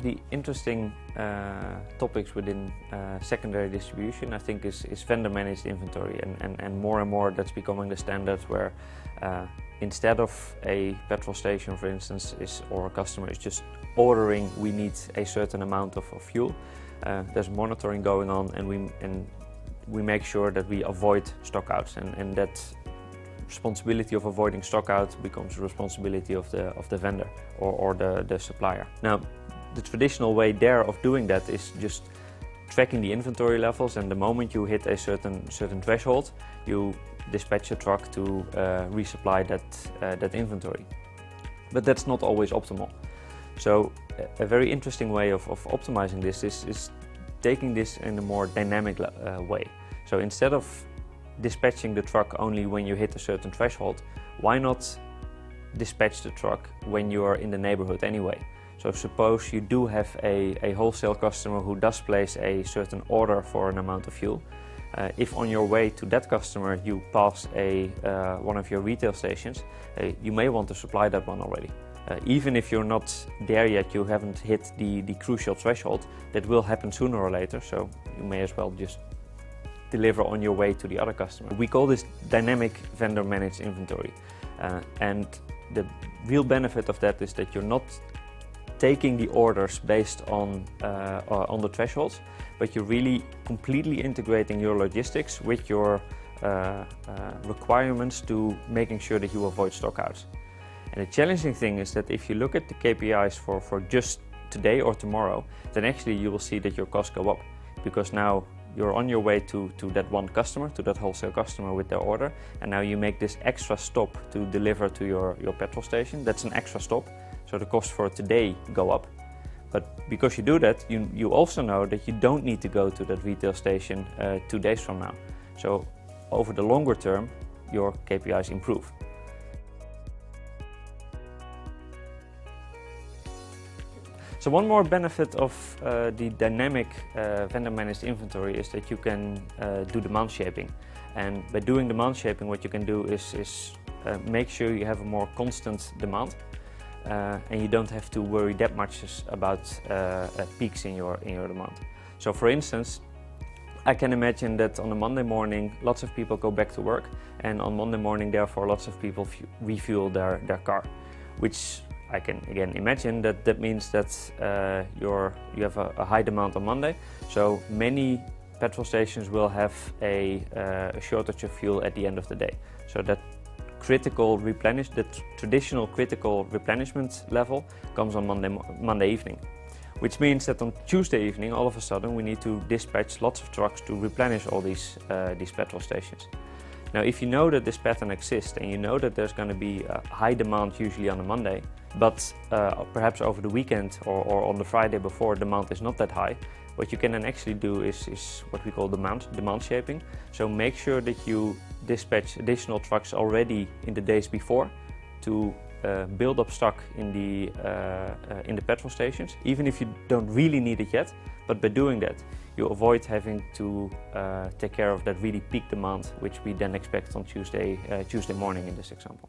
of the interesting topics within secondary distribution, I think, is vendor managed inventory, and more that's becoming the standard, where instead of a petrol station, for instance, or a customer is just ordering, we need a certain amount of fuel, there's monitoring going on, and we make sure that we avoid stockouts, and that responsibility of avoiding stockout becomes the responsibility of the vendor or the supplier. Now, the traditional way there of doing that is just tracking the inventory levels, and the moment you hit a certain threshold, you dispatch a truck to resupply that inventory. But that's not always optimal. So a very interesting way of optimizing this is taking this in a more dynamic way. So instead of dispatching the truck only when you hit a certain threshold, why not dispatch the truck when you are in the neighborhood anyway? So suppose you do have a wholesale customer who does place a certain order for an amount of fuel. If on your way to that customer you pass one of your retail stations, you may want to supply that one already. Even if you're not there yet, you haven't hit the crucial threshold, that will happen sooner or later, so you may as well just deliver on your way to the other customer. We call this dynamic vendor managed inventory, and the real benefit of that is that you're not taking the orders based on the thresholds, but you're really completely integrating your logistics with your requirements to making sure that you avoid stockouts. And the challenging thing is that if you look at the KPIs for just today or tomorrow, then actually you will see that your costs go up, because now you're on your way to that one customer, to that wholesale customer with their order, and now you make this extra stop to deliver to your petrol station. That's an extra stop, so the costs for today go up. But because you do that, you also know that you don't need to go to that retail station 2 days from now. So over the longer term, your KPIs improve. So one more benefit of the dynamic vendor managed inventory is that you can do demand shaping. And by doing demand shaping, what you can do is make sure you have a more constant demand, and you don't have to worry that much about peaks in your demand. So for instance, I can imagine that on a Monday morning lots of people go back to work, and on Monday morning therefore lots of people refuel their car, which I can again imagine that means that you have a high demand on Monday, so many petrol stations will have a shortage of fuel at the end of the day. So that traditional critical replenishment level comes on Monday evening, which means that on Tuesday evening all of a sudden we need to dispatch lots of trucks to replenish all these petrol stations. Now, if you know that this pattern exists and you know that there's going to be a high demand usually on a Monday, but perhaps over the weekend or on the Friday before demand is not that high, what you can then actually do is what we call demand shaping. So make sure that you dispatch additional trucks already in the days before to build up stock in the petrol stations, even if you don't really need it yet. But by doing that, you avoid having to take care of that really peak demand, which we then expect on Tuesday morning in this example.